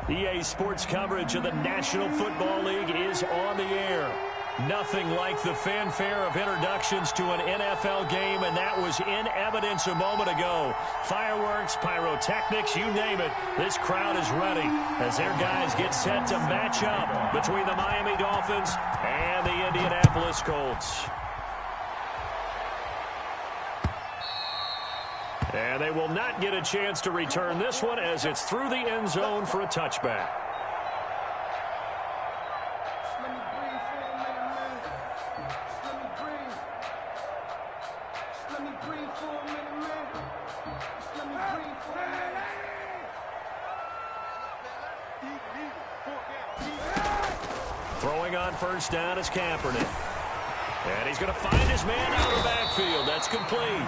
EA Sports coverage of the National Football League is on the air. Nothing like the fanfare of introductions to an NFL game, and that was in evidence a moment ago. Fireworks, pyrotechnics, you name it. This crowd is ready as their guys get set to match up between the Miami Dolphins and the Indianapolis Colts. And they will not get a chance to return this one as it's through the end zone for a touchback. Throwing on first down is Kaepernick. And he's going to find his man out of the backfield. That's complete.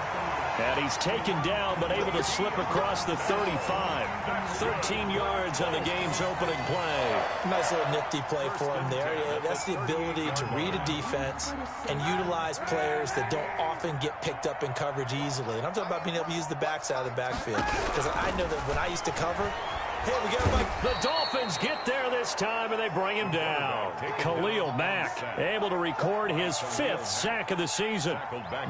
And he's taken down but able to slip across the 35. 13 yards on the game's opening play. Nice little nifty play for him there. Yeah, that's the ability to read a defense and utilize players that don't often get picked up in coverage easily. And I'm talking about being able to use the backside of the backfield. Because I know that when I used to cover, hey, we got him. The Dolphins get there this time, and they bring him down. Khalil Mack able to record his 5th sack of the season.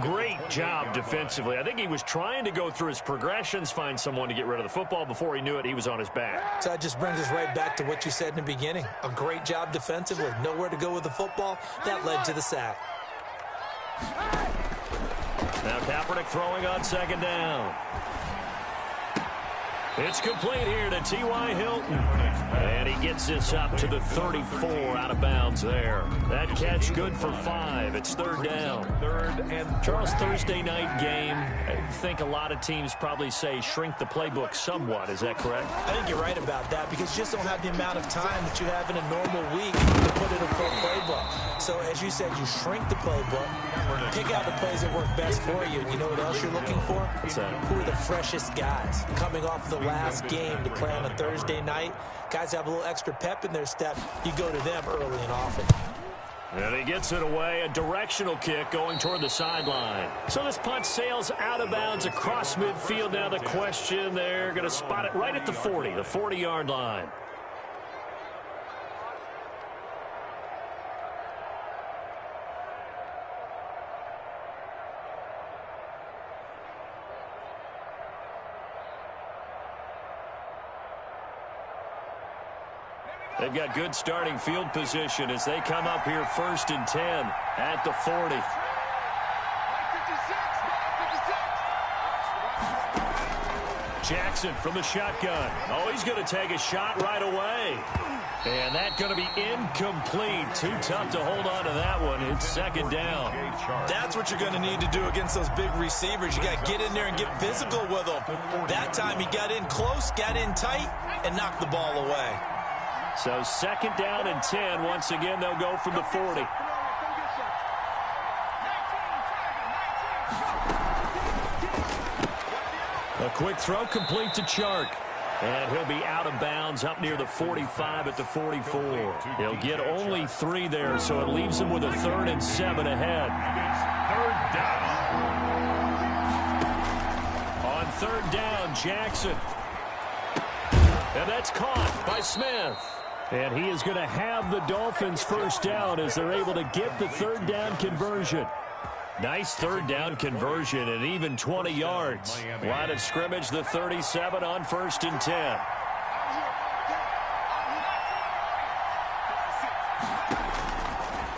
Great job defensively. I think he was trying to go through his progressions, find someone to get rid of the football. Before he knew it, he was on his back. So that just brings us right back to what you said in the beginning. A great job defensively. Nowhere to go with the football. That led to the sack. Now Kaepernick throwing on second down. It's complete here to T.Y. Hilton. And he gets this up to the 34 out of bounds there. That catch good for 5. It's third down. Charles, Thursday night game. I think a lot of teams probably say shrink the playbook somewhat. Is that correct? I think you're right about that because you just don't have the amount of time that you have in a normal week to put in a full playbook. So as you said, you shrink the playbook, pick out the plays that work best for you. And you know what else you're looking for? What's that? Who are the freshest guys coming off the last game to play on a Thursday night? Guys have a little extra pep in their step. You go to them early and often. And he gets it away. A directional kick going toward the sideline. So this punt sails out of bounds across midfield. Now the question, they're going to spot it right at the 40, the 40-yard line. They've got good starting field position as they come up here 1st and 10 at the 40. Jackson from the shotgun. Oh, he's going to take a shot right away. And that's going to be incomplete. Too tough to hold on to that one. It's second down. That's what you're going to need to do against those big receivers. You got to get in there and get physical with them. That time he got in close, got in tight, and knocked the ball away. So second down and 10. Once again, they'll go from the 40. A quick throw complete to Chark. And he'll be out of bounds up near the 45 at the 44. He'll get only 3 there, so it leaves him with a 3rd and 7 ahead. On third down, Jackson. And that's caught by Smith. And he is going to have the Dolphins first down as they're able to get the third down conversion. Nice third down conversion and even 20 yards. Line of scrimmage, the 37 on 1st and 10.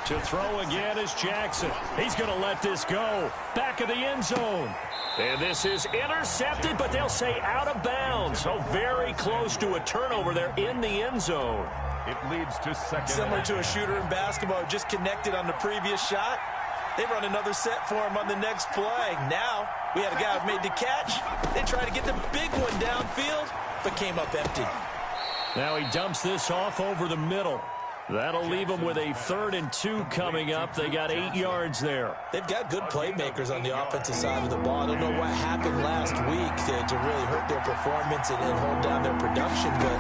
To throw again is Jackson. He's going to let this go. Back of the end zone. And this is intercepted, but they'll say out of bounds. So very close to a turnover there in the end zone. It leads to second. Similar to a shooter in basketball, just connected on the previous shot. They run another set for him on the next play. Now, we had a guy who made the catch. They tried to get the big one downfield, but came up empty. Now he dumps this off over the middle. That'll leave them with a 3rd and 2 coming up. They got 8 yards there. They've got good playmakers on the offensive side of the ball. I don't know what happened last week to really hurt their performance and hold down their production, but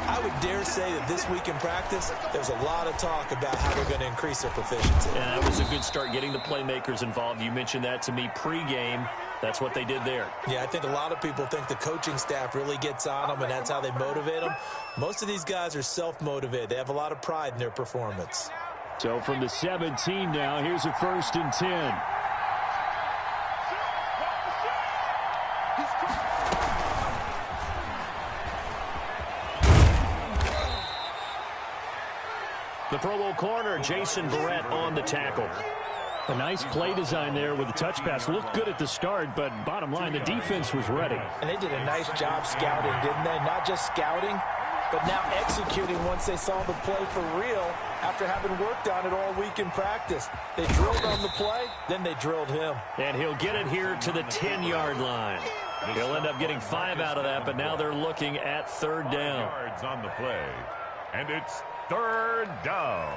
I would dare say that this week in practice, there's a lot of talk about how they're going to increase their proficiency. Yeah, that was a good start getting the playmakers involved. You mentioned that to me pregame. That's what they did there. Yeah, I think a lot of people think the coaching staff really gets on them, and that's how they motivate them. Most of these guys are self-motivated. They have a lot of pride in their performance. So from the 17 now, here's a 1st and 10. The Pro Bowl corner, Jason Verrett, on the tackle. A nice play design there with the touch pass. Looked good at the start, but bottom line, the defense was ready. And they did a nice job scouting, didn't they? Not just scouting, but now executing once they saw the play for real after having worked on it all week in practice. They drilled on the play, then they drilled him. And he'll get it here to the 10-yard line. He'll end up getting 5 out of that, but now they're looking at 3rd down. Yards on the play, and it's 3rd down.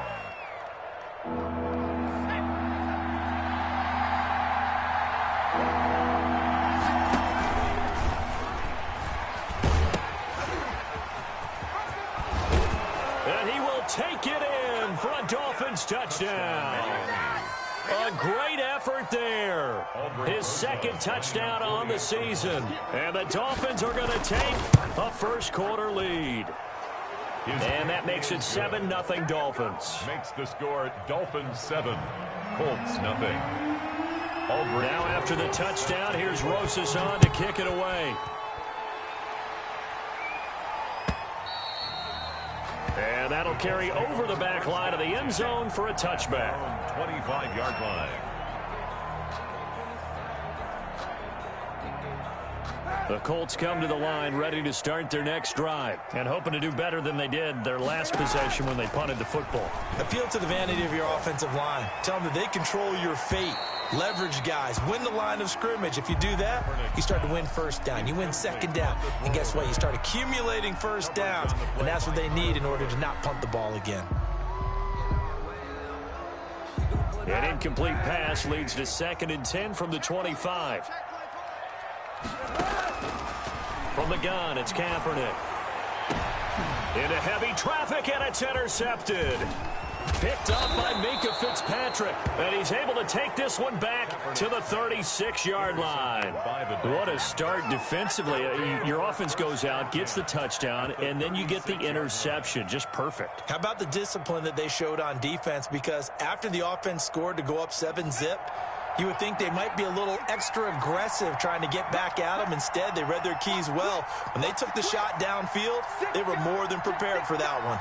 And he will take it in for a Dolphins touchdown. A great effort there. His 2nd touchdown on the season. And the Dolphins are going to take a first-quarter lead. And that makes it 7-0 Dolphins. Makes the score Dolphins 7, Colts 0. Now after the touchdown, here's Rosas on to kick it away. And that'll carry over the back line of the end zone for a touchback. 25-yard line. The Colts come to the line ready to start their next drive and hoping to do better than they did their last possession when they punted the football. Appeal to the vanity of your offensive line. Tell them that they control your fate. Leverage guys. Win the line of scrimmage. If you do that, you start to win 1st down. You win 2nd down. And guess what? You start accumulating 1st downs. And that's what they need in order to not punt the ball again. An incomplete pass leads to 2nd and 10 from the 25. From the gun, it's Kaepernick. Into heavy traffic, and it's intercepted. Picked up by Minkah Fitzpatrick. And he's able to take this one back to the 36-yard line. What a start defensively. Your offense goes out, gets the touchdown, and then you get the interception. Just perfect. How about the discipline that they showed on defense? Because after the offense scored to go up 7-zip, you would think they might be a little extra aggressive trying to get back at them. Instead, they read their keys well. When they took the shot downfield, they were more than prepared for that one.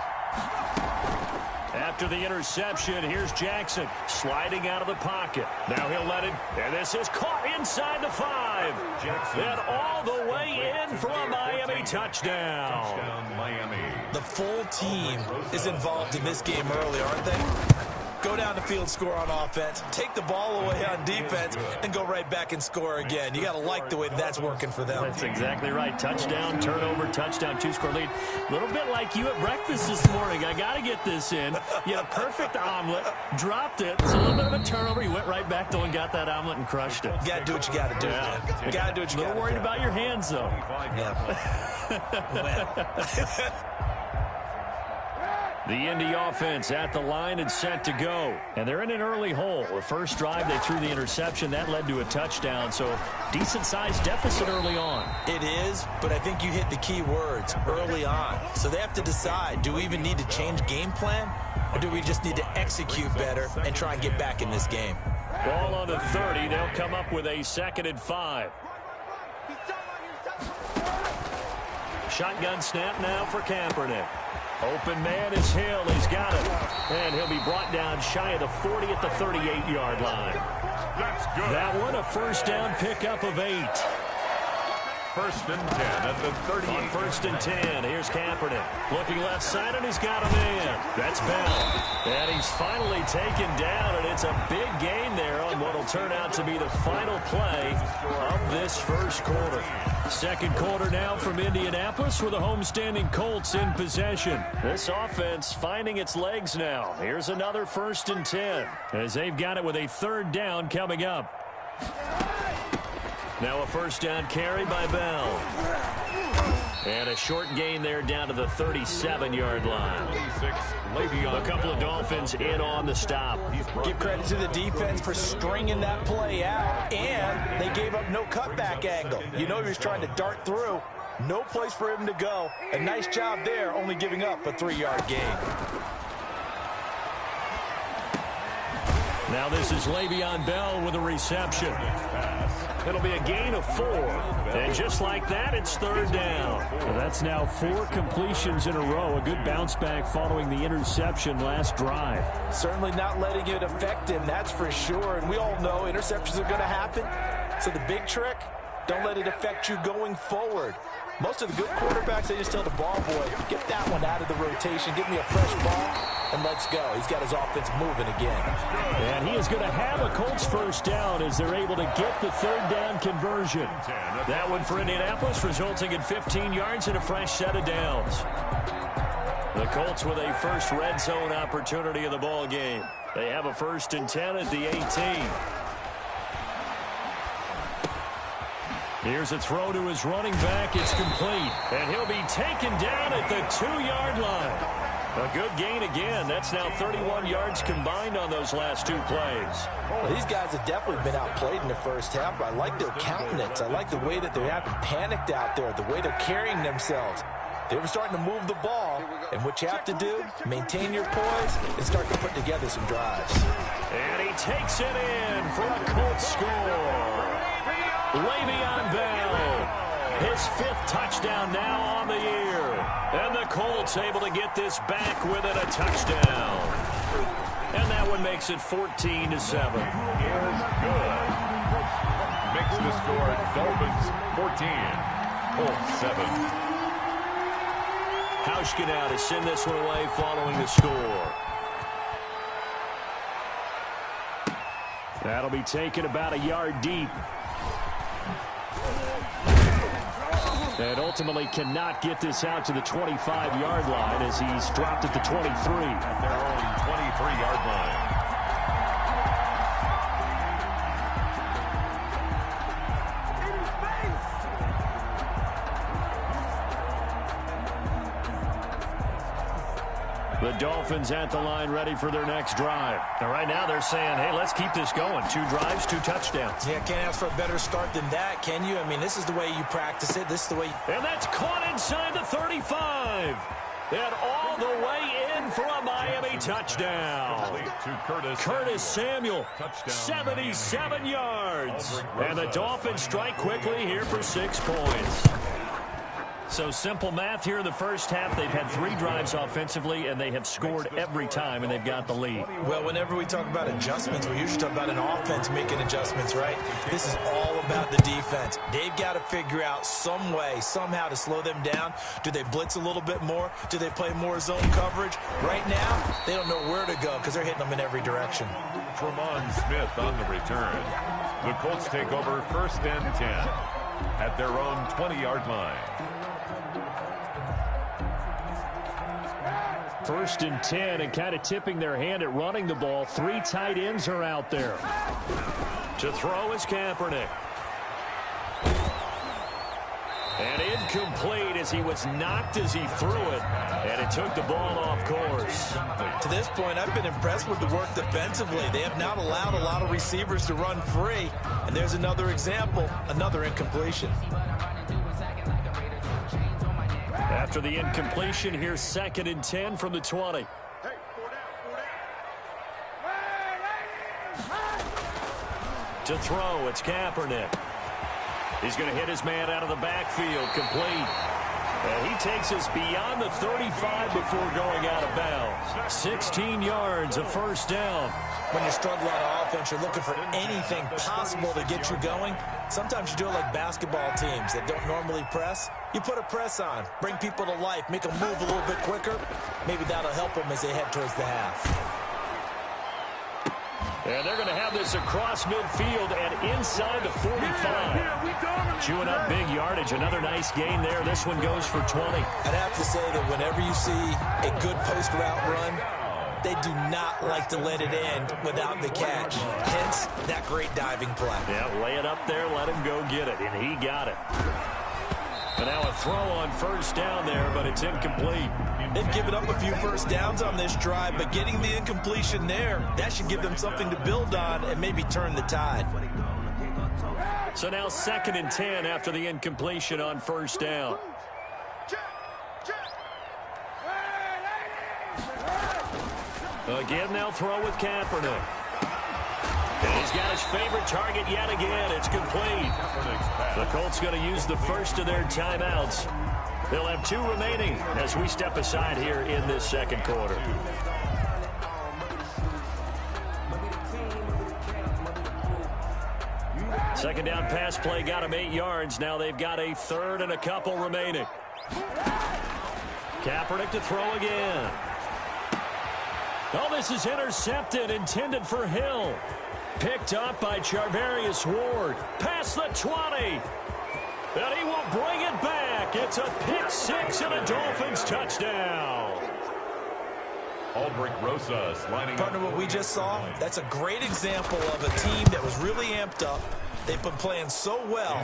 After the interception, here's Jackson sliding out of the pocket. Now he'll let it, and this is caught inside the 5. Jackson. And all the way in for a Miami touchdown. Touchdown, Miami. The full team is involved in this game early, aren't they? Go down the field, score on offense, take the ball away on defense, and go right back and score again. You got to like the way that's working for them. That's exactly right. Touchdown, turnover, touchdown, 2-score lead. A little bit like you at breakfast this morning. I got to get this in. You had a perfect omelet, dropped it. It's a little bit of a turnover. You went right back though and got that omelet and crushed it. You got to do what you got to do, man. You got to do what you got to do. A little worried about your hands, though. Yeah. The Indy offense at the line and set to go. And they're in an early hole. The first drive, they threw the interception. That led to a touchdown. So decent-sized deficit early on. It is, but I think you hit the key words, early on. So they have to decide, do we even need to change game plan? Or do we just need to execute better and try and get back in this game? Ball on the 30. They'll come up with a 2nd and 5. Shotgun snap now for Kaepernick. Open man is Hill. He's got it. And he'll be brought down shy of the 40 at the 38-yard line. That's good. That one a 1st down pickup of 8. 1st and 10 at the 38. On 1st and 10, here's Kaepernick. Looking left side, and he's got a man. That's Bell. And he's finally taken down, and it's a big gain there on what will turn out to be the final play of this first quarter. 2nd quarter now from Indianapolis with the homestanding Colts in possession. This offense finding its legs now. Here's another 1st and 10 as they've got it with a 3rd down coming up. Now a 1st down carry by Bell. And a short gain there down to the 37-yard line. 26, A couple of Dolphins in on the stop. Give credit to the defense for stringing that play out, and they gave up no cutback angle. You know he was trying to dart through. No place for him to go. A nice job there, only giving up a 3-yard gain. Now this is Le'Veon Bell with a reception. It'll be a gain of 4. And just like that, it's third down. Well, that's now 4 completions in a row. A good bounce back following the interception last drive. Certainly not letting it affect him, that's for sure. And we all know interceptions are going to happen. So the big trick, don't let it affect you going forward. Most of the good quarterbacks, they just tell the ball boy, get that one out of the rotation, give me a fresh ball, and let's go. He's got his offense moving again. And he is going to have a Colts first down as they're able to get the third down conversion. That one for Indianapolis, resulting in 15 yards and a fresh set of downs. The Colts with a first red zone opportunity of the ball game. They have a 1st and 10 at the 18. Here's a throw to his running back. It's complete. And he'll be taken down at the 2-yard line. A good gain again. That's now 31 yards combined on those last 2 plays. Well, these guys have definitely been outplayed in the first half, but I like their countenance. I like the way that they haven't panicked out there, the way they're carrying themselves. They were starting to move the ball, and what you have to do, maintain your poise and start to put together some drives. And he takes it in for a Colts score. Le'Veon Bell, his 5th touchdown now on the year. And the Colts able to get this back within a touchdown. And that one makes it 14-7. good. Makes the score Dolphins 14, Colts 7. Hauschka now to send this one away following the score. That'll be taken about a yard deep. And ultimately cannot get this out to the 25-yard line as he's dropped at the 23. At their own 23-yard line. The Dolphins at the line ready for their next drive. And right now they're saying, hey, let's keep this going. 2 drives, 2 touchdowns. Yeah, can't ask for a better start than that, can you? I mean, this is the way you practice it. This is the way. And that's caught inside the 35. And all the way in for a Miami touchdown. To Curtis Samuel, 77 yards. And the Dolphins strike quickly here for 6 points. So simple math here in the first half. They've had 3 drives offensively, and they have scored every time, and they've got the lead. Well, whenever we talk about adjustments, we usually talk about an offense making adjustments, right? This is all about the defense. They've got to figure out some way, somehow to slow them down. Do they blitz a little bit more? Do they play more zone coverage? Right now, they don't know where to go because they're hitting them in every direction. Tremont Smith on the return. The Colts take over 1st and 10 at their own 20-yard line. 1st and 10, and kind of tipping their hand at running the ball. 3 tight ends are out there. To throw is Kaepernick. And incomplete as he was knocked as he threw it. And it took the ball off course. To this point, I've been impressed with the work defensively. They have not allowed a lot of receivers to run free. And there's another example, another incompletion. After the incompletion, here's 2nd and 10 from the 20. To throw, it's Kaepernick. He's going to hit his man out of the backfield, complete. And he takes us beyond the 35 before going out of bounds. 16 yards, a 1st down. When you're struggling on offense, you're looking for anything possible to get you going. Sometimes you do it like basketball teams that don't normally press. You put a press on, bring people to life, make them move a little bit quicker. Maybe that'll help them as they head towards the half. And they're going to have this across midfield and inside the 45. Chewing up big yardage. Another nice gain there. This one goes for 20. I'd have to say that whenever you see a good post route run, they do not like to let it end without the catch. Hence, that great diving play. Yeah, lay it up there, let him go get it, and he got it. And now a throw on first down there, but it's incomplete. They've given up a few first downs on this drive, but getting the incompletion there, that should give them something to build on and maybe turn the tide. So now 2nd and 10 after the incompletion on first down. Again, they'll throw with Kaepernick. And he's got his favorite target yet again. It's complete. The Colts going to use the first of their timeouts. They'll have 2 remaining as we step aside here in this second quarter. Second down pass play got him 8 yards. Now they've got a 3rd and a couple remaining. Kaepernick to throw again. Oh, this is intercepted, intended for Hill. Picked up by Charvarius Ward. Past the 20. And he will bring it back. It's a pick 6 and a Dolphins touchdown. Aldrich Rosas lining up. Partner, what we just saw, that's a great example of a team that was really amped up. They've been playing so well,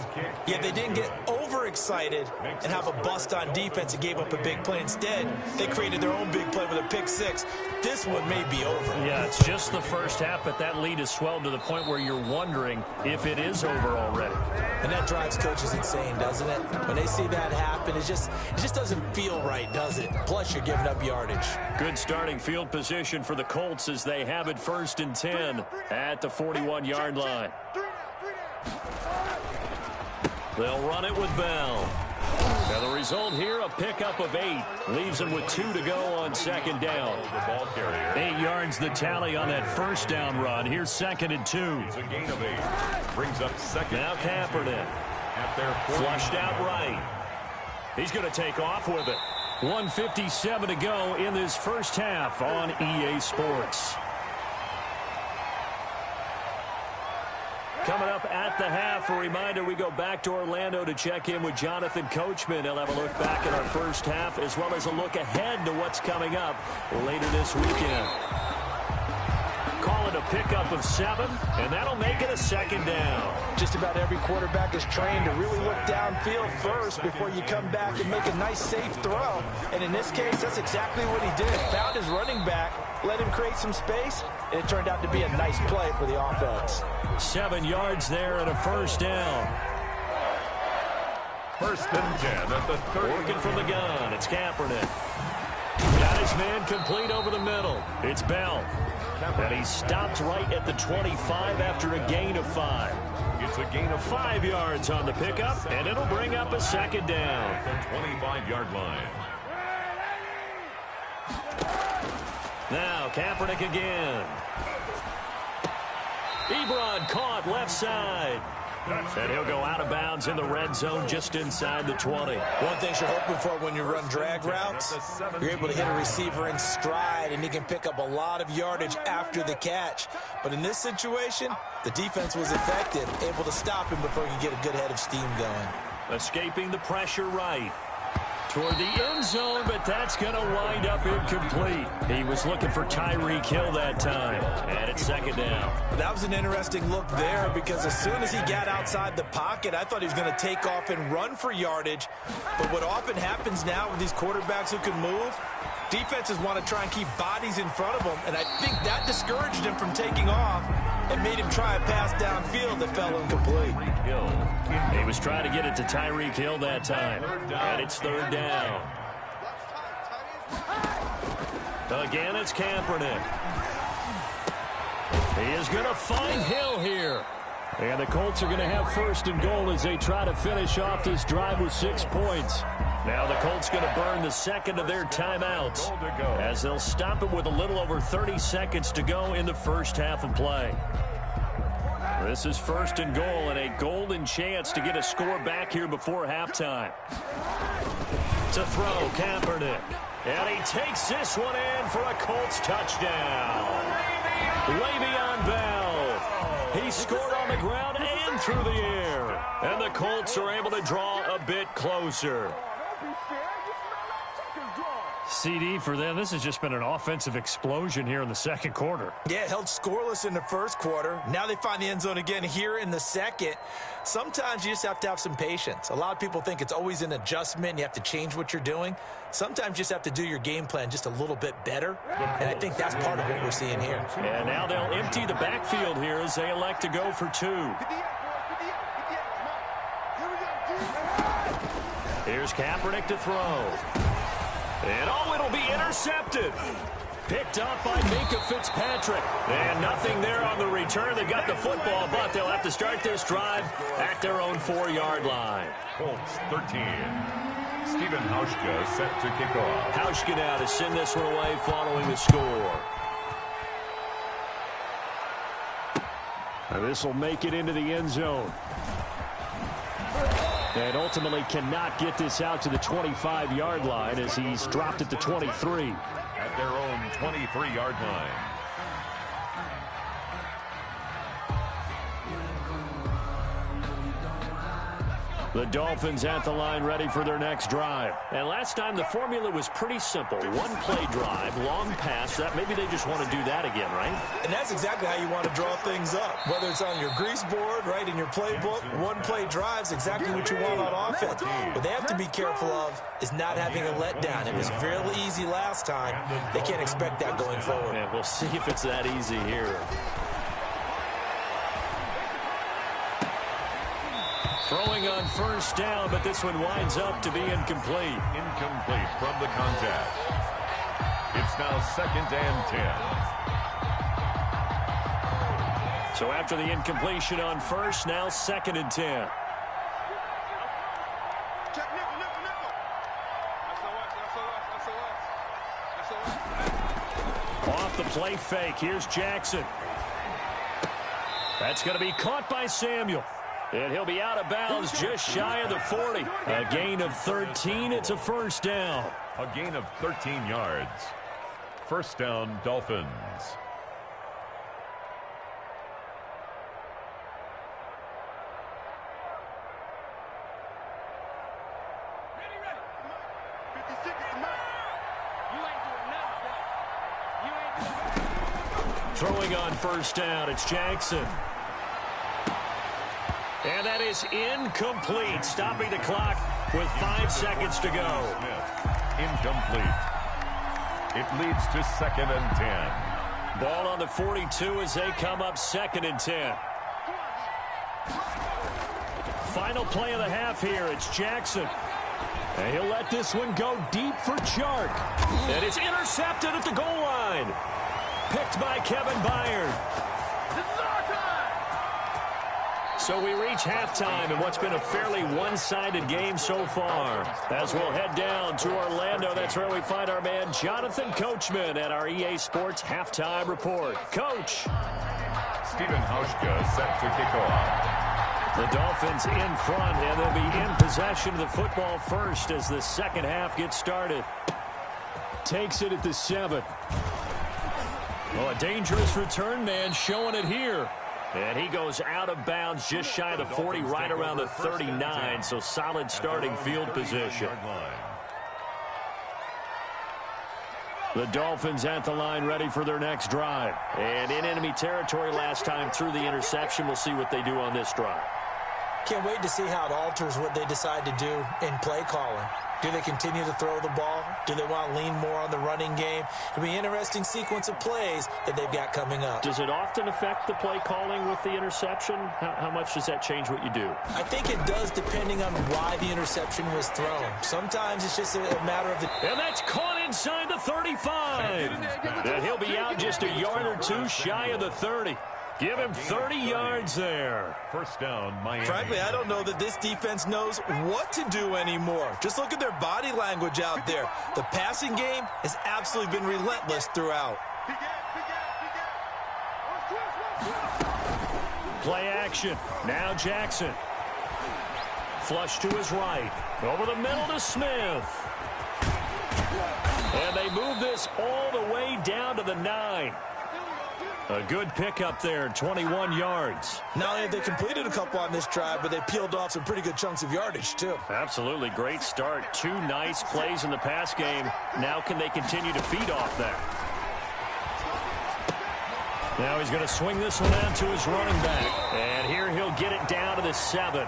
yet they didn't get overexcited and have a bust on defense and gave up a big play. Instead, they created their own big play with a pick 6. This one may be over. Yeah, it's just the first half, but that lead has swelled to the point where you're wondering if it is over already. And that drives coaches insane, doesn't it? When they see that happen, it just doesn't feel right, does it? Plus, you're giving up yardage. Good starting field position for the Colts as they have it 1st and 10 at the 41-yard line. They'll run it with Bell. Now the result here, a pickup of 8. Leaves them with 2 to go on 2nd down. The ball carrier. 8 yards the tally on that first down run. Here's 2nd and 2. It's a gain of 8. Brings up 2nd. Now Kaepernick. At their Flushed out right. He's going to take off with it. 1:57 to go in this first half on EA Sports. Coming up at the half, a reminder, we go back to Orlando to check in with Jonathan Coachman. He'll have a look back at our first half as well as a look ahead to what's coming up later this weekend. Call it a pickup of 7, and that'll make it a 2nd down. Just about every quarterback is trained to really look downfield first before you come back and make a nice, safe throw. And in this case, that's exactly what he did. Found his running back, let him create some space, and it turned out to be a nice play for the offense. 7 yards there and a first down. 1st and 10 at the 30. Working from the gun, it's Kaepernick. Got his man complete over the middle. It's Bell. And he stopped right at the 25 after a gain of 5. It's a gain of 5 yards on the pickup, and it'll bring up a 2nd down. At the 25-yard line. Now Kaepernick again. Ebron caught left side. And he'll go out of bounds in the red zone just inside the 20. One thing you're hoping for when you run drag routes, you're able to hit a receiver in stride, and he can pick up a lot of yardage after the catch. But in this situation, the defense was effective, able to stop him before he could get a good head of steam going. Escaping the pressure right. Toward the end zone, but that's going to wind up incomplete. He was looking for Tyreek Hill that time, and it's 2nd down. That was an interesting look there because as soon as he got outside the pocket, I thought he was going to take off and run for yardage. But what often happens now with these quarterbacks who can move, defenses want to try and keep bodies in front of them, and I think that discouraged him from taking off and made him try a pass downfield that fell incomplete. He was trying to get it to Tyreek Hill that time, and it's 3rd down. Again, it's Kaepernick. He is going to find Hill here. And the Colts are going to have 1st and goal as they try to finish off this drive with 6 points. Now the Colts going to burn the 2nd of their timeouts as they'll stop it with a little over 30 seconds to go in the first half of play. This is 1st and goal and a golden chance to get a score back here before halftime. To throw, Kaepernick. And he takes this one in for a Colts touchdown. Le'Veon Bell. He scored on the ground and through the air. And the Colts are able to draw a bit closer. CD for them. This has just been an offensive explosion here in the second quarter. Yeah, held scoreless in the first quarter. Now they find the end zone again here in the second. Sometimes you just have to have some patience. A lot of people think it's always an adjustment. You have to change what you're doing. Sometimes you just have to do your game plan just a little bit better, and I think that's part of what we're seeing here. And now they'll empty the backfield here as they elect to go for 2. Here's Kaepernick to throw. And it'll be intercepted. Picked up by Minka Fitzpatrick. And nothing there on the return. They got the football, but they'll have to start this drive at their own 4-yard line. Colts 13. Stephen Hauschka set to kick off. Hauschka now to send this one away following the score. This will make it into the end zone. And ultimately cannot get this out to the 25-yard line as he's dropped at the 23. At their own 23-yard line. The Dolphins at the line ready for their next drive. And last time the formula was pretty simple. One-play drive, long pass. That maybe they just want to do that again, right? And that's exactly how you want to draw things up. Whether it's on your grease board, right, in your playbook, one-play drive's exactly what you want on offense. What they have to be careful of is not having a letdown. It was fairly easy last time. They can't expect that going forward. Yeah, we'll see if it's that easy here. Throwing on first down, but this one winds up to be incomplete. Incomplete from the contact. It's now 2nd and 10. So after the incompletion on first, now 2nd and 10. Off the play fake. Here's Jackson. That's going to be caught by Samuel. And he'll be out of bounds just shy of the 40. A gain of 13. It's a first down. A gain of 13 yards. First down, Dolphins. Throwing on first down, it's Jackson. And that is incomplete, stopping the clock with 5 seconds to go. Incomplete. It leads to 2nd and 10. Ball on the 42 as they come up 2nd and 10. Final play of the half here. It's Jackson. And he'll let this one go deep for Chark. And it's intercepted at the goal line. Picked by Kevin Byard. So we reach halftime in what's been a fairly one-sided game so far. As we'll head down to Orlando, that's where we find our man Jonathan Coachman at our EA Sports Halftime Report. Coach. Stephen Hauschka set to kick off. The Dolphins in front, and they'll be in possession of the football first as the second half gets started. Takes it at the 7. Well, a dangerous return man showing it here. And he goes out of bounds just shy of the 40, right around the 39, so solid starting field position. The Dolphins at the line ready for their next drive. And in enemy territory last time through the interception. We'll see what they do on this drive. Can't wait to see how it alters what they decide to do in play calling. Do they continue to throw the ball? Do they want to lean more on the running game? It'll be an interesting sequence of plays that they've got coming up. Does it often affect the play calling with the interception? How much does that change what you do? I think it does, depending on why the interception was thrown. Sometimes it's just a matter of the... And that's caught inside the 35. And he'll be out just a yard or two shy of the 30. Give him 30 yards there. First down, Miami. Frankly, I don't know that this defense knows what to do anymore. Just look at their body language out there. The passing game has absolutely been relentless throughout. Play action. Now Jackson. Flush to his right. Over the middle to Smith. And they move this all the way down to the 9. A good pickup there, 21 yards. Not only have they completed a couple on this drive, but they peeled off some pretty good chunks of yardage, too. Absolutely great start. 2 nice plays in the pass game. Now can they continue to feed off that? Now he's going to swing this one out to his running back. And here he'll get it down to the 7.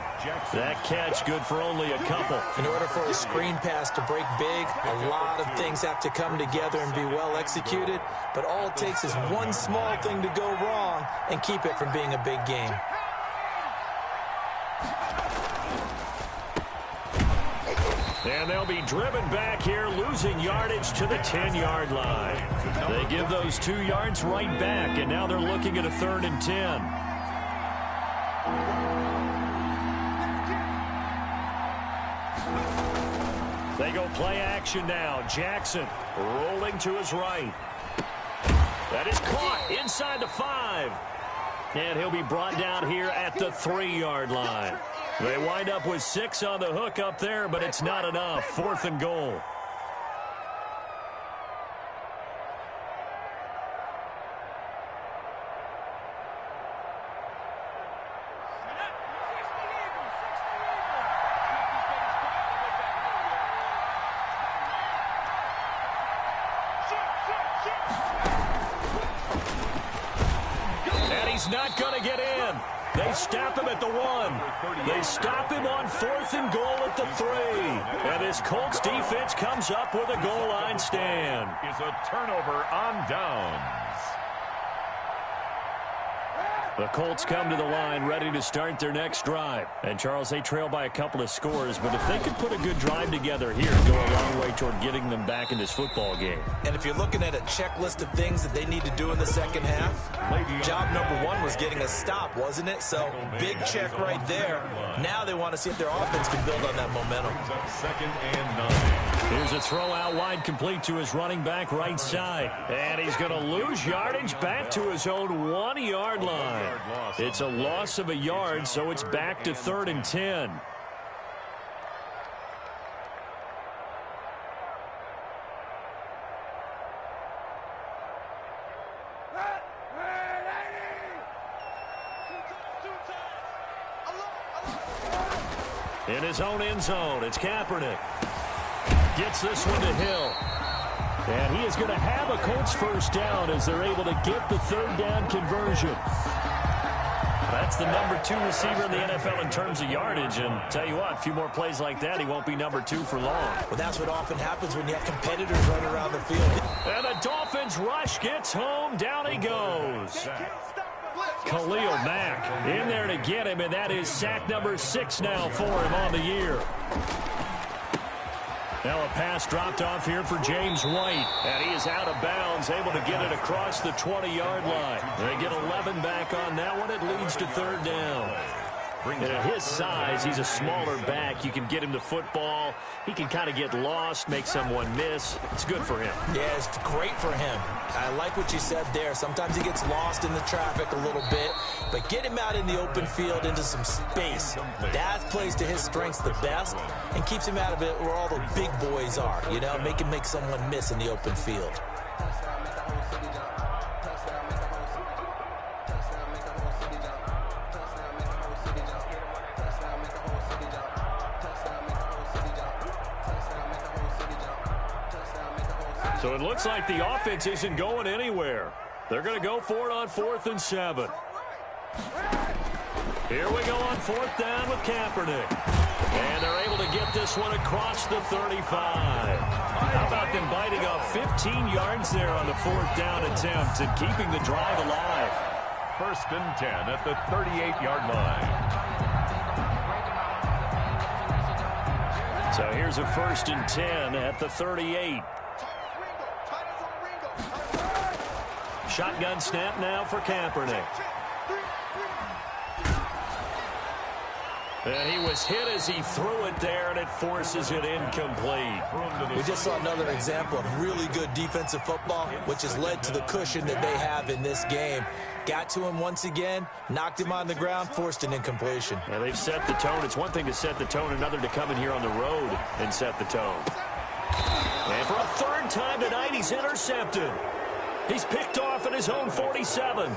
That catch good for only a couple. In order for a screen pass to break big, a lot of things have to come together and be well executed. But all it takes is one small thing to go wrong and keep it from being a big game. And they'll be driven back here, losing yardage to the 10-yard line. They give those 2 yards right back, and now they're looking at a 3rd and 10. They go play action now. Jackson rolling to his right. That is caught inside the 5. And he'll be brought down here at the 3-yard line. They wind up with 6 on the hook up there, but it's not enough. 4th and goal. And he's not going to get in. They stop him at the 1. They stop him on 4th and goal at the 3. And this Colts defense comes up with a goal line stand. Is a turnover on downs. The Colts come to the line ready to start their next drive. And, Charles, they trail by a couple of scores, but if they could put a good drive together here, go a long way toward getting them back in this football game. And if you're looking at a checklist of things that they need to do in the second half, job number 1 was getting a stop, wasn't it? So, big check right there. Now they want to see if their offense can build on that momentum. 2nd and 9. Here's a throw out wide complete to his running back right side. And he's going to lose yardage back to his own 1-yard line. It's a loss of a yard, so it's back to 3rd and 10. In his own end zone, it's Kaepernick. Gets this one to Hill. And he is going to have a Colts first down as they're able to get the 3rd down conversion. That's the number 2 receiver in the NFL in terms of yardage. And tell you what, a few more plays like that, he won't be number 2 for long. Well, that's what often happens when you have competitors running around the field. And the Dolphins rush gets home. Down he goes. Khalil Mack in there to get him, and that is sack number 6 now for him on the year. Now a pass dropped off here for James White, and he is out of bounds, able to get it across the 20-yard line. They get 11 back on that one. It leads to 3rd down. And at his size, he's a smaller back. You can get him the football. He can kind of get lost, make someone miss. It's good for him. Yeah, it's great for him. I like what you said there. Sometimes he gets lost in the traffic a little bit, but get him out in the open field into some space. That plays to his strengths the best and keeps him out of it where all the big boys are, you know, make him make someone miss in the open field. So it looks like the offense isn't going anywhere. They're going to go for it on 4th and 7. Here we go on 4th down with Kaepernick. And they're able to get this one across the 35. How about them biting off 15 yards there on the 4th down attempt and keeping the drive alive? 1st and 10 at the 38-yard line. So here's a 1st and 10 at the 38. Shotgun snap now for Kaepernick. And he was hit as he threw it there, and it forces it incomplete. We just saw another example of really good defensive football, which has led to the cushion that they have in this game. Got to him once again, knocked him on the ground, forced an incompletion. And they've set the tone. It's one thing to set the tone, another to come in here on the road and set the tone. And for a 3rd time tonight, he's intercepted. He's picked off at his own 47.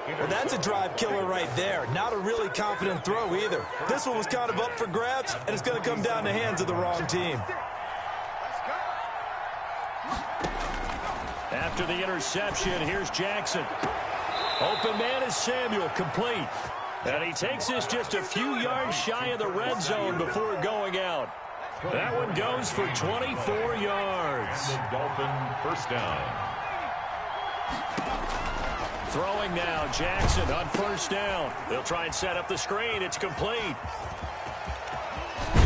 Well, that's a drive killer right there. Not a really confident throw either. This one was kind of up for grabs, and it's going to come down the hands of the wrong team. After the interception, here's Jackson. Open man is Samuel, complete. And he takes this just a few yards shy of the red zone before going out. That one goes for 24 yards. The Dolphin first down. Throwing now, Jackson on first down. They'll try and set up the screen. It's complete.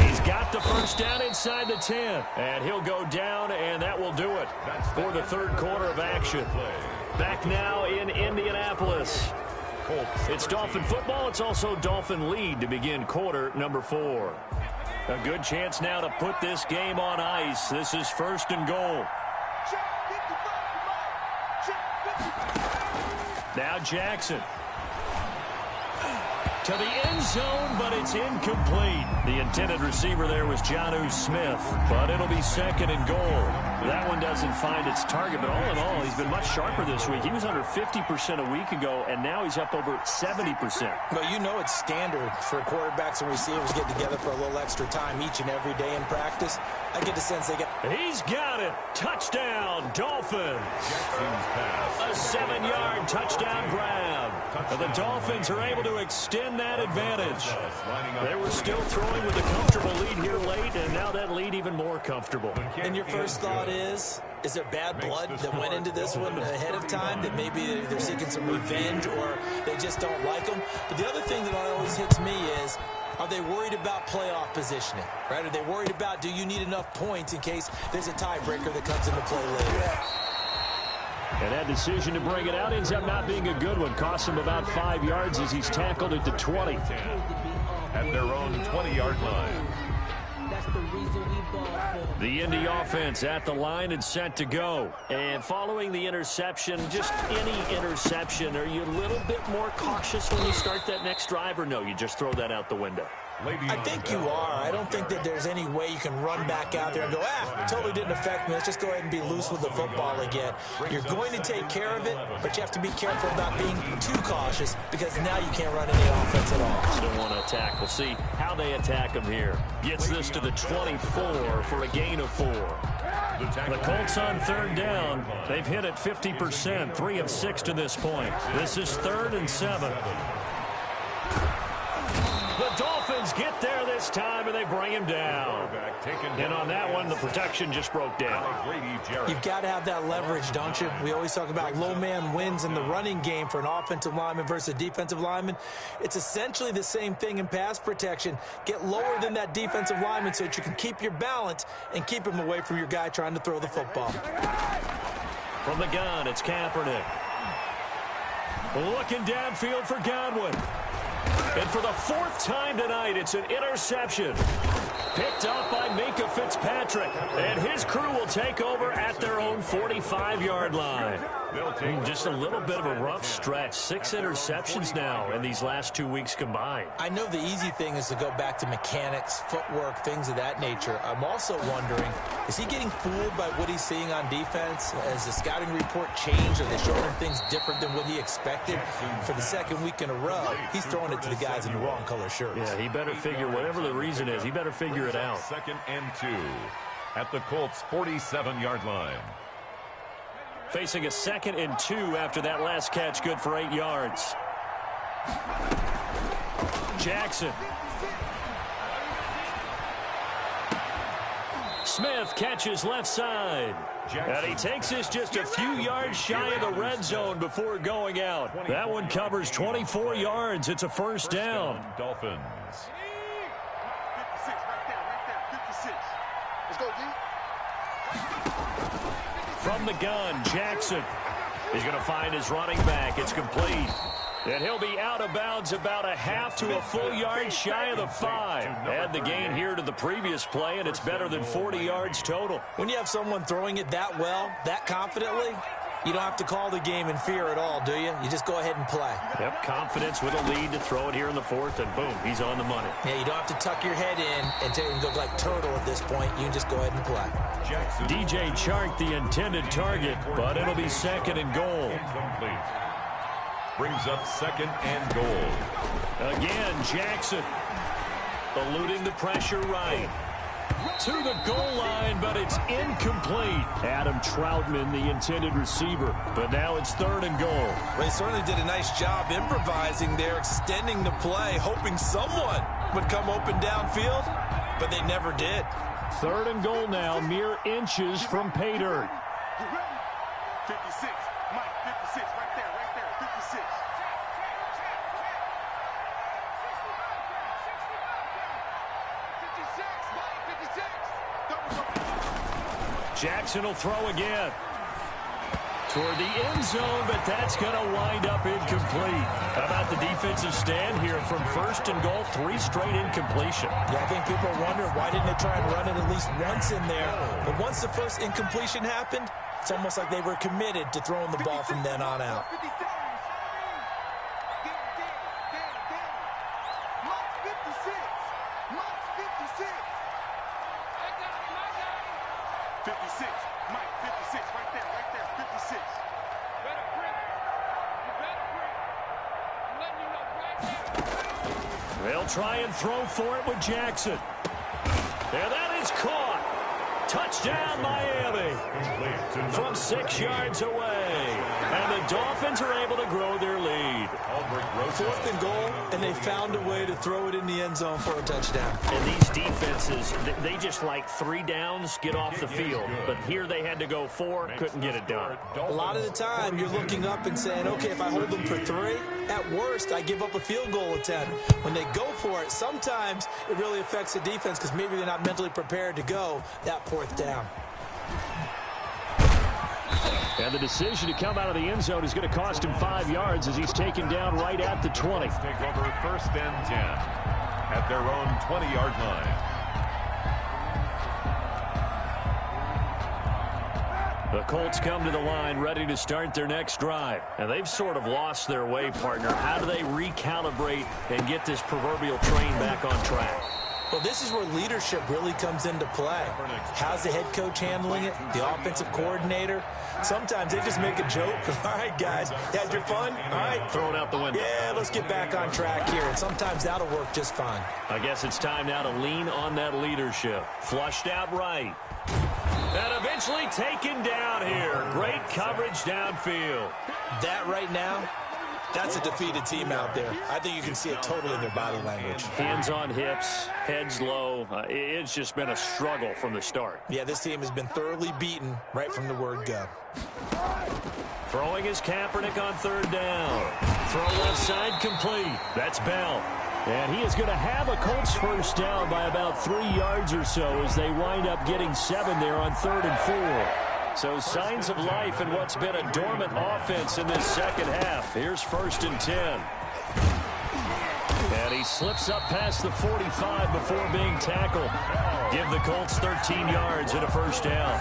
He's got the first down inside the 10. And he'll go down, and that will do it for the third quarter of action. Back now in Indianapolis. It's Dolphin football. It's also Dolphin lead to begin quarter number 4. A good chance now to put this game on ice. This is first and goal. Now Jackson. To the end zone, but it's incomplete. The intended receiver there was Jonnu Smith, but it'll be second and goal. That one doesn't find its target, but all in all, he's been much sharper this week. He was under 50% a week ago, and now he's up over 70%. Well, you know it's standard for quarterbacks and receivers getting together for a little extra time each and every day in practice. I get the sense they get... He's got it. Touchdown, Dolphins. A 7-yard touchdown grab. The Dolphins are able to extend that advantage. They were still throwing with a comfortable lead here late, and now that lead even more comfortable. And your first thought is there bad blood that went into this one ahead of time, that maybe they're seeking some revenge or they just don't like them? But the other thing that always hits me is, are they worried about playoff positioning, right? Are they worried about, do you need enough points in case there's a tiebreaker that comes into play later? And that decision to bring it out ends up not being a good one. Costs him about 5 yards as he's tackled at the 20. At their own 20-yard line. The Indy offense at the line and set to go. And following the interception, just any interception, are you a little bit more cautious when you start that next drive, or no, you just throw that out the window? I think you are. I don't think that there's any way you can run back out there and go, totally didn't affect me. Let's just go ahead and be loose with the football again. You're going to take care of it, but you have to be careful about being too cautious because now you can't run any offense at all. Still want to attack. We'll see how they attack him here. Gets this to the 24 for a gain of 4. The Colts on third down. They've hit it 50%, 3 of 6 to this point. This is 3rd and 7. The Dolphins get there this time, and they bring him down. And on that one, the protection just broke down. You've got to have that leverage, don't you? We always talk about low man wins in the running game for an offensive lineman versus a defensive lineman. It's essentially the same thing in pass protection. Get lower than that defensive lineman so that you can keep your balance and keep him away from your guy trying to throw the football. From the gun, it's Kaepernick. Looking downfield for Godwin. And for the 4th time tonight, it's an interception. Picked up by Minka Fitzpatrick. And his crew will take over at their own 45-yard line. Just a little bit of a rough stretch. 6 interceptions now in these last 2 weeks combined. I know the easy thing is to go back to mechanics, footwork, things of that nature. I'm also wondering, is he getting fooled by what he's seeing on defense? Has the scouting report changed? Are they showing him things different than what he expected? For the 2nd week in a row, he's throwing it to the guys in the wrong color shirts. Yeah, he better figure, whatever the reason is, he better figure it out. 2nd and 2 at the Colts' 47-yard line. Facing a 2nd and 2 after that last catch, good for 8 yards. Jackson. Smith catches left side. And he takes this just a few yards shy of the red zone before going out. That one covers 24 yards. It's a first down. Dolphins. 56, right there, 56. Let's go, D. From the gun, Jackson. He's going to find his running back. It's complete. And he'll be out of bounds about a half to a full yard shy of the 5. Add the gain here to the previous play, and it's better than 40 yards total. When you have someone throwing it that well, that confidently, You don't have to call the game in fear at all, do you? You just go ahead and play. Yep, confidence with a lead to throw it here in the fourth, and boom, he's on the money. Yeah, you don't have to tuck your head in and go like turtle at this point. You can just go ahead and play. DJ Chark, the intended target, but it'll be second and goal. Incomplete. Brings up second and goal. Again, Jackson eluding the pressure right. To the goal line, but it's incomplete. Adam Troutman, the intended receiver, but now it's third and goal. Well, they certainly did a nice job improvising there, extending the play, hoping someone would come open downfield, but they never did. Third and goal now, mere inches from pay dirt. 56, Mike, 56, right there, 56. Jackson will throw again. Toward the end zone, but that's going to wind up incomplete. How about the defensive stand here from first and goal, 3 straight incompletion. Yeah, I think people are wondering why didn't they try and run it at least once in there. But once the first incompletion happened, it's almost like they were committed to throwing the ball from then on out. 56, Mike, 56, right there, 56. Better print. You better print. I'm letting you know right now. They'll try and throw for it with Jackson. And that is caught. Touchdown, Miami. From 6 yards away. And the Dolphins are able to grow their lead. Fourth and goal, and they found a way to throw it in the end zone for a touchdown. And these defenses, they just like 3 downs, get off the field. But here they had to go 4, couldn't get it done. A lot of the time, you're looking up and saying, okay, if I hold them for 3, at worst, I give up a field goal attempt. When they go for it, sometimes it really affects the defense because maybe they're not mentally prepared to go that 4th down. And the decision to come out of the end zone is going to cost him 5 yards as he's taken down right at the 20. Take over first and 10 at their own 20-yard line. The Colts come to the line ready to start their next drive. And they've sort of lost their way, partner. How do they recalibrate and get this proverbial train back on track? Well, this is where leadership really comes into play. How's the head coach handling it? The offensive coordinator? Sometimes they just make a joke. All right, guys, had your fun? All right. Throw it out the window. Yeah, let's get back on track here. And sometimes that'll work just fine. I guess it's time now to lean on that leadership. Flushed out right. And eventually taken down here. Great coverage downfield. That right now, that's a defeated team out there. I think you can see it totally in their body language. Hands on hips, heads low. It's just been a struggle from the start. Yeah, this team has been thoroughly beaten right from the word go. Throwing is Kaepernick on 3rd down. Throw left side complete. That's Bell. And he is going to have a Colts first down by about 3 yards or so as they wind up getting 7 there on 3rd and 4. So signs of life in what's been a dormant offense in this second half. Here's 1st and 10. And he slips up past the 45 before being tackled. Give the Colts 13 yards and a first down.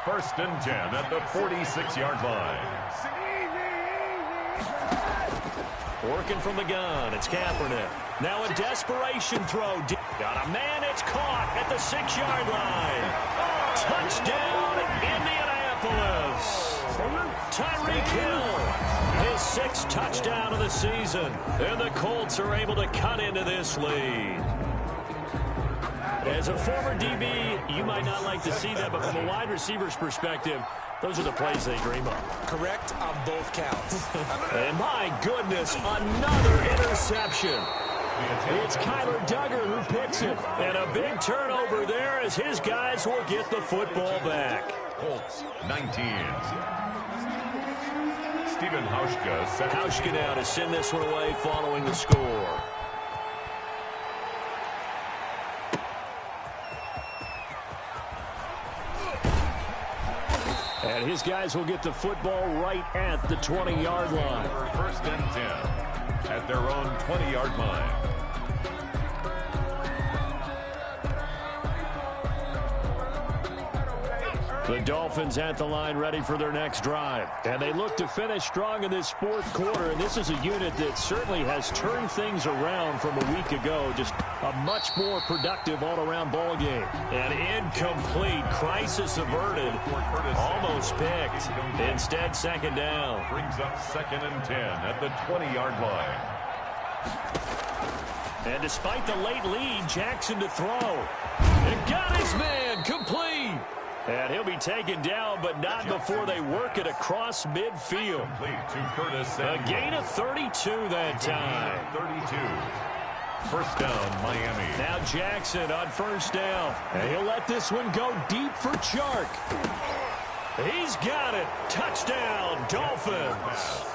1st and 10 at the 46-yard line. Working from the gun, it's Kaepernick. Now a desperation throw. Got a man, it's caught at the 6-yard line. Touchdown, Indianapolis. Tyreek Hill, his 6th touchdown of the season. And the Colts are able to cut into this lead. As a former DB, you might not like to see that, but from a wide receiver's perspective, those are the plays they dream of. Correct on both counts. And my goodness, another interception. It's Kyler Duggar who picks it. And a big turnover there as his guys will get the football back. Colts 19. Stephen Hauschka set. Hauschka now to send this one away following the score. And his guys will get the football right at the 20-yard line. 1st and 10 at their own 20-yard line. The Dolphins at the line ready for their next drive. And they look to finish strong in this fourth quarter. And this is a unit that certainly has turned things around from a week ago. Just a much more productive all-around ball game. An incomplete. Crisis averted. Almost picked. Instead, second down. Brings up 2nd and 10 at the 20-yard line. And despite the late lead, Jackson to throw. And got his man. Complete. And he'll be taken down, but not before they work it across midfield. A gain of 32 that time. 32. First down, Miami. Now Jackson on first down. And he'll let this one go deep for Chark. He's got it. Touchdown, Dolphins.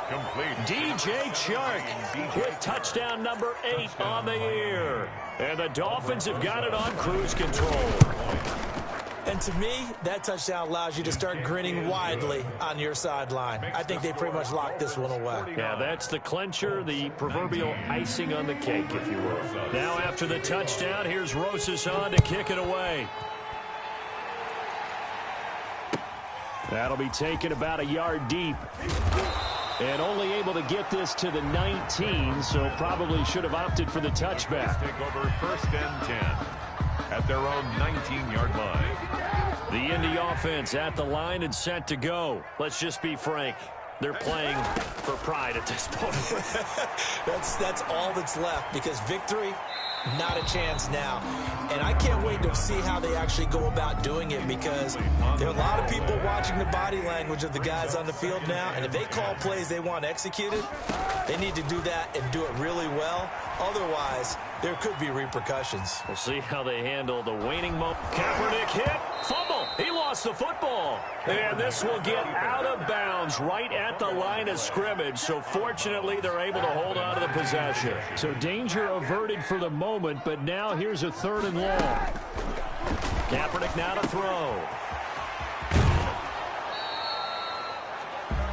Complete. DJ Chark with touchdown number 8 on the year. And the Dolphins have got it on cruise control. And to me, that touchdown allows you to start grinning widely on your sideline. I think they pretty much locked this one away. Yeah, that's the clincher, the proverbial icing on the cake, if you will. Now after the touchdown, here's Rosas on to kick it away. That'll be taken about a yard deep. And only able to get this to the 19, so probably should have opted for the touchback. Take over 1st and 10 at their own 19-yard line. The Indy offense at the line and set to go. Let's just be frank. They're playing for pride at this point. That's all that's left, because victory, not a chance now. And I can't wait to see how they actually go about doing it, because there are a lot of people watching the body language of the guys on the field now, and if they call plays they want executed, they need to do that and do it really well. Otherwise, there could be repercussions. We'll see how they handle the waning moment. Kaepernick hit. Fumble. He lost the football. And this will get out of bounds right at the line of scrimmage. So fortunately, they're able to hold on to the possession. So danger averted for the moment, but now here's a 3rd and long. Kaepernick now to throw.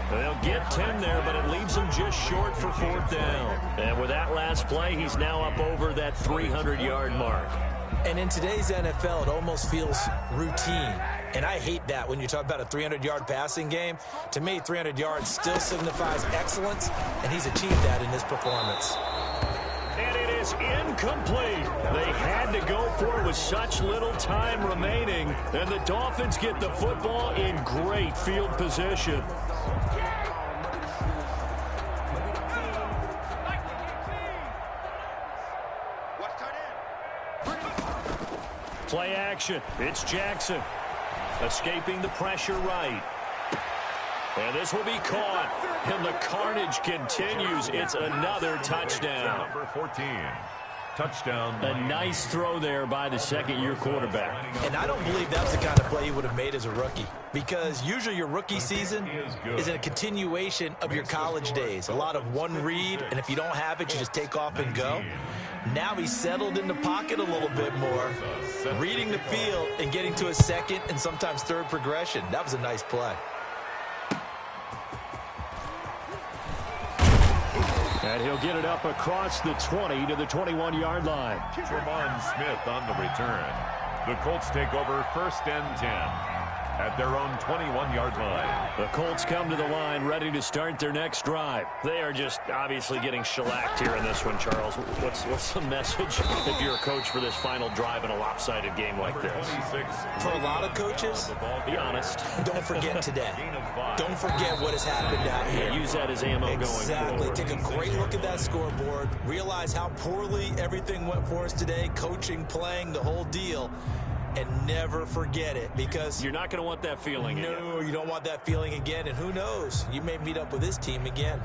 They'll get 10 there, but it leaves them just short for 4th down. And with that last play, he's now up over that 300-yard mark. And in today's NFL, it almost feels routine. And I hate that when you talk about a 300-yard passing game. To me, 300 yards still signifies excellence, and he's achieved that in this performance. And it is incomplete. They had to go for it with such little time remaining. And the Dolphins get the football in great field position. Play action. It's Jackson. Escaping the pressure right. And this will be caught. And the carnage continues. It's another touchdown. Number 14. Touchdown. A nice throw there by the second-year quarterback. And I don't believe that's the kind of play he would have made as a rookie, because usually your rookie season is a continuation of your college days. A lot of one read, and if you don't have it, you just take off and go. Now he's settled in the pocket a little bit more, reading the field and getting to a second and sometimes third progression. That was a nice play. And he'll get it up across the 20 to the 21-yard line. Tremont Smith on the return. The Colts take over 1st and 10 at their own 21-yard line. The Colts come to the line ready to start their next drive. They are just obviously getting shellacked here in this one, Charles. What's the message if you're a coach for this final drive in a lopsided game like this? 26. For a lot of coaches, Be honest. don't forget today. Don't forget what has happened out here. Use that as ammo Exactly. going forward. Take a great look at that scoreboard. Realize how poorly everything went for us today. Coaching, playing, the whole deal. And never forget it, because You're not going to want that feeling again. no, you don't want that feeling again. And who knows? You may meet up with this team again.